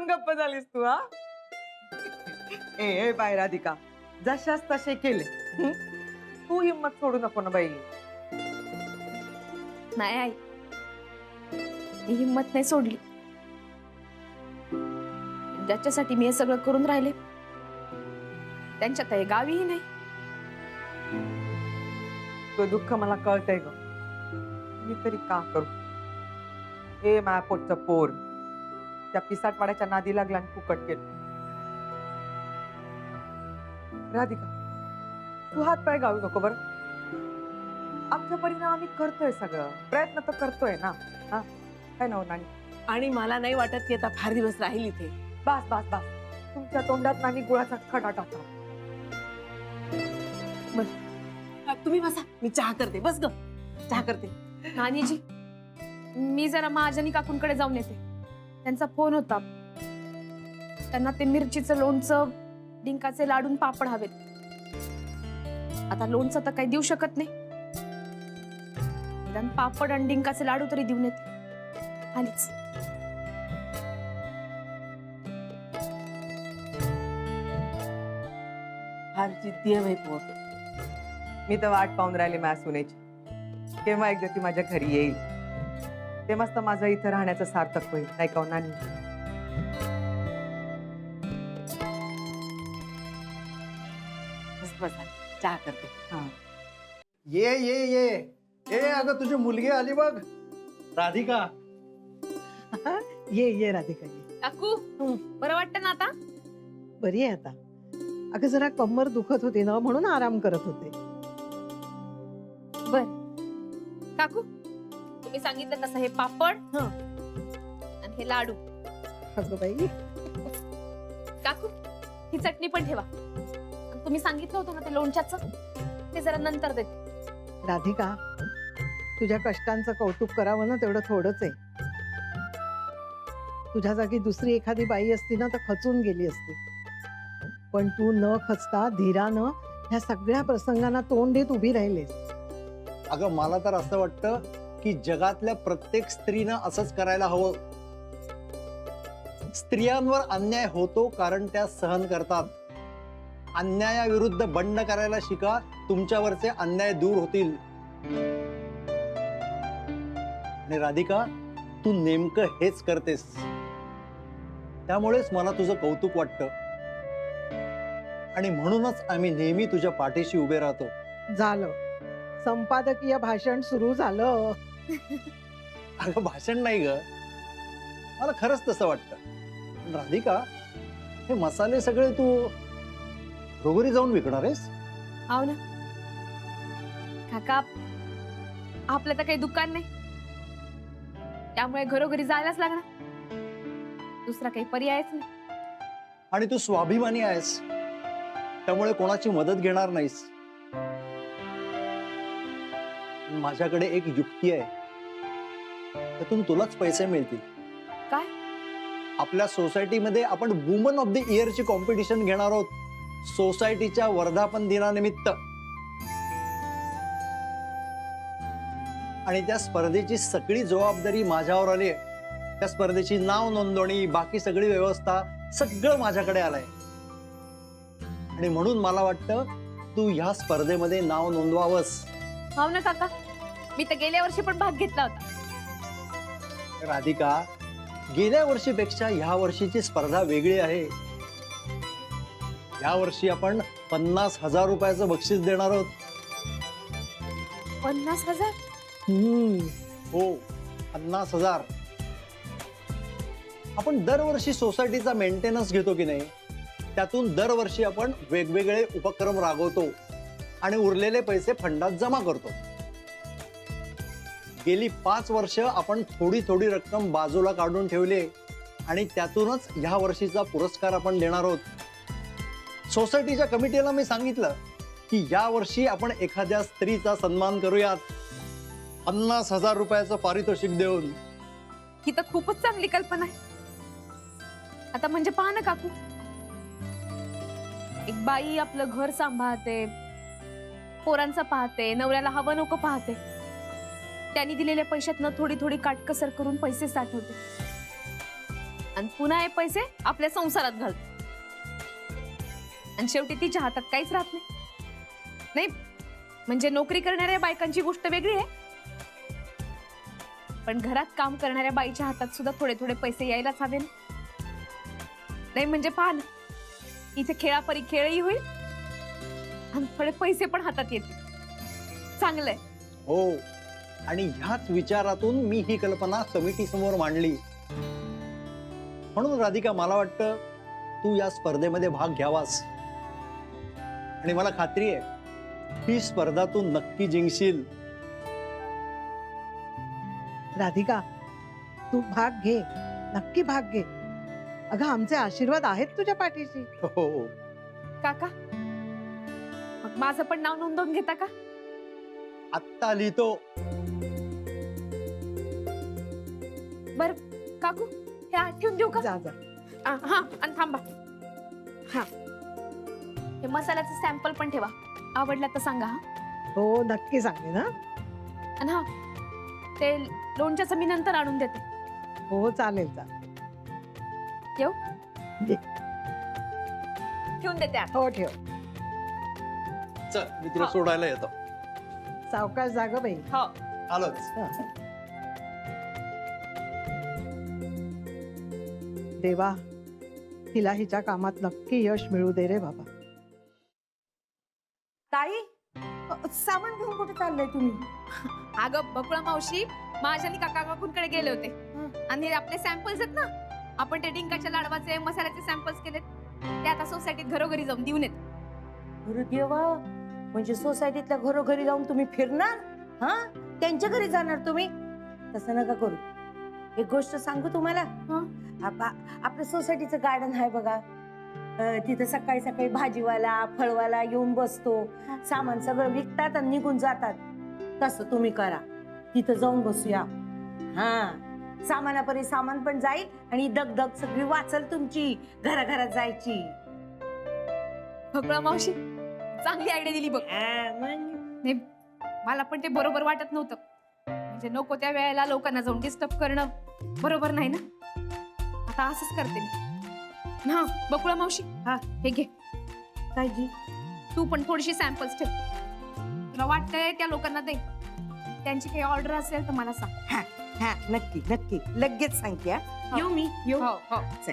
गप्प झालीस तू हा? ए बाय राधिका, जशास तसे केले. हं? तू हिम्मत सोडू नको ना बाई. नाही आई, मी हिम्मत नाही सोडली. ज्याच्यासाठी मी हे सगळं करून राहिले त्यांच्यात हे गावीही नाही. तुझं दुःख मला कळतंय ग. मी तरी का करू? ए माया पोटचं पोर त्या पिसाटवाड्याच्या नादी लागला आणि फुकट गेलं. राधिका, तू हात पाय गाळू नको बरं. आमच्या परिणाम आम्ही करतोय, सगळं प्रयत्न तर करतोय ना. हा काय ना नानी? आणि मला नाही वाटत की आता फार दिवस राहील इथे. बस बस बस, तुमच्या तोंडात नानी गुळाचा खडा टाका. तुम्ही बसा, मी चहा करते. बस ग, चहा करते. नानीजी, मी जरा महाजनी काकूंकडे जाऊन येते. त्यांचा फोन होता, त्यांना ते मिरचीचं लोणचं, डिंकाचे लाडून पापड हवेत. आता लोणचं तर काही देऊ शकत नाही, निदान पापड आणि डिंकाचे लाडू तरी देऊन येते. आलीच. फार जिद्दी आहे बाई पोर. मी तर वाट पाहून राहिले माझ्या सुनेची, केव्हा एकदा ती माझ्या घरी येईल. तेव्हाच तर माझं इथं राहण्याचं सार्थक होईल, नाही का नानी? बस बसा, चहा करते. हा. ये ये ये ए, अगं तुझी मुलगी आली बघ, राधिका. ये राधिका ये. काकू, बरं वाटतं ना आता? बरी आहे आता. अगं जरा कंबर दुखत होती ना, म्हणून आराम करत होते. बर काकू, तुम्ही सांगितलं तसं हे पापड आणि हे लाडू. अगं बाई, काकू, ही चटणी पण ठेवा. आणि तुम्ही सांगितलं होतं ना ते लोणच्याचं, ते जरा नंतर देते. राधिका, तुझ्या कष्टांचं कौतुक करावं ना, तेवढं थोडंच आहे. तुझ्या जागी दुसरी एखादी बाई असती ना तर खचून गेली असती, पण तू न खचता धीरानं ह्या सगळ्या प्रसंगांना तोंड देत उभी राहिलेस. अगं मला तर असं वाटतं की जगातल्या प्रत्येक स्त्रीनं असंच करायला हवं. स्त्रियांवर अन्याय होतो कारण त्या सहन करतात. अन्यायाविरुद्ध बंड करायला शिका, तुमच्यावरचे अन्याय दूर होतील. आणि राधिका, तू नेमकं हेच करतेस, त्यामुळेच मला तुझं कौतुक वाटतं. आणि म्हणूनच आम्ही नेहमी तुझ्या पाठीशी उभे राहतो. झालं, संपादकीय भाषण सुरू झालं. अगं भाषण नाही ग, मला खरंच तसं वाटतं. पण राधिका, हे मसाले सगळे तू घरोघरी जाऊन विकणार आहेस? हो ना काका, आपलं तर काही दुकान नाही, त्यामुळे घरोघरी जायलाच लागणार. दुसरा काही पर्यायच नाही. आणि तू स्वाभिमानी आहेस, त्यामुळे कोणाची मदत घेणार नाहीस. माझ्याकडे एक युक्ती आहे, त्यातून तुलाच पैसे मिळतील. काय? आपल्या सोसायटीमध्ये आपण वुमन ऑफ द इयरची कॉम्पिटिशन घेणार आहोत, सोसायटीच्या वर्धापन दिनानिमित्त. आणि त्या स्पर्धेची सगळी जबाबदारी माझ्यावर आली आहे. त्या स्पर्धेची नाव नोंदणी, बाकी सगळी व्यवस्था, सगळं माझ्याकडे आलंय. आणि म्हणून मला वाटतं तू ह्या स्पर्धेमध्ये नाव नोंदवावंस. हो ना काका, मी तर गेल्या वर्षी पण भाग घेतला होता. राधिका, गेल्या वर्षीपेक्षा ह्या वर्षीची स्पर्धा वेगळी आहे. या वर्षी आपण 50,000 रुपयाचं बक्षीस देणार आहोत. 50,000? हो, 50,000. आपण दरवर्षी सोसायटीचा मेंटेनन्स घेतो की नाही, त्यातून दरवर्षी आपण वेगवेगळे उपक्रम राबवतो आणि उरलेले पैसे फंडात जमा करतो. गेली 5 वर्ष आपण थोडी थोडी रक्कम बाजूला काढून ठेवली आणि त्यातूनच ह्या वर्षीचा पुरस्कार आपण देणार आहोत. सोसायटीच्या कमिटीला मी सांगितलं की या वर्षी आपण एखाद्या स्त्रीचा सन्मान करूयात, 50,000 रुपयाचं पारितोषिक देऊन. ही तर खूपच चांगली कल्पना आहे. आता म्हणजे पहा ना काकू, एक बाई आपलं घर सांभाळते, पोरांचं पाहते, नवऱ्याला हवं नको पाहते, त्यांनी दिलेल्या पैशातनं थोडी थोडी काटकसर करून पैसे साठवते. आणि पुन्हा हे पैसे आपल्या संसारात घालतो. आणि शेवटी तिच्या हातात काहीच राहत नाही. म्हणजे नोकरी करणाऱ्या बायकांची गोष्ट वेगळी आहे, पण घरात काम करणाऱ्या बाईच्या हातात सुद्धा थोडे थोडे पैसे यायलाच हवे ना. नाही म्हणजे पहा ना, इथे खेळापरी खेळही होईल आणि थोडे पैसे पण हातात येतील. चांगलंय. हो, आणि ह्याच विचारातून मी ही कल्पना कमिटी समोर मांडली. म्हणून राधिका, मला वाटतं तू या स्पर्धेमध्ये भाग घ्यावास. आणि मला खात्री आहे ही स्पर्धा तू नक्की जिंकशील. राधिका, तू भाग घे, नक्की भाग घे. अगं, आमचे आशीर्वाद आहेत तुझ्या पाठीशी. हो, काका, मग माझं पण नाव नोंदवून घेता का? आत्ता लिहितो. बर काकू, हे आठ ठेवून देऊ का? जा जा. हा, आणि थांबा. हा, हे मसाल्याचं सॅम्पल पण ठेवा, आवडला तर सांगा. हा, हो, नक्की सांगेन हा. आणि हा, ते लोणच्याचं मी नंतर आणून देते. हो, चालेल चालेल. येऊ? ये. ठेवून देते. हो, ठेव. चल, मी तुला सोडायला येतो. सावकाश जाग बाई. हो. आलोच. देवा, तिला हिच्या कामात नक्की यश मिळू दे रे बाबा. ताई, सामान घेऊन कुठे चाललंय तुम्ही? अगं बकुळा मावशी, माझ्या आणि काका काकूंकडे गेले होते आणि आपले सॅम्पल्स आहेत ना, आपण ते डिंकाच्या लाडवाचे मसाल्याचे सॅम्पल्स केलेत, ते आता सोसायटीत घरोघरी जाऊन देऊन येत. अरे देवा, म्हणजे सोसायटीतल्या घरोघरी जाऊन तुम्ही फिरणार? हा, त्यांच्या घरी जाणार तुम्ही? तसं नका करू. एक गोष्ट सांगू तुम्हाला. आपल्या सोसायटीचं गार्डन आहे बघा, तिथं सकाळी सकाळी भाजीवाला फळवाला येऊन बसतो, सामान सगळं विकतात आणि निघून जातात. तसं तुम्ही करा, तिथं जाऊन बसूया. हा, सामानापरी सामान पण जाईल आणि दगदग सगळी वाचल तुमची घराघरात जायची. बकुळा मावशी, चांगली आयडिया दिली बघ. नाही, मला पण ते बरोबर वाटत नव्हतं. म्हणजे नको त्या वेळेला लोकांना जाऊन डिस्टर्ब करणं बरोबर नाही ना. आता असंच करते मी. हा बकुळा मावशी, हा, हे घे. काय जी? तू पण थोडीशी सॅम्पल्स ठेव. तुला वाटतंय त्या लोकांना दे. त्यांची काही ऑर्डर असेल तर मला सांग. हा, नक्की नक्की लगेच सांगते. येऊ मी? येऊ. हो हो. चल.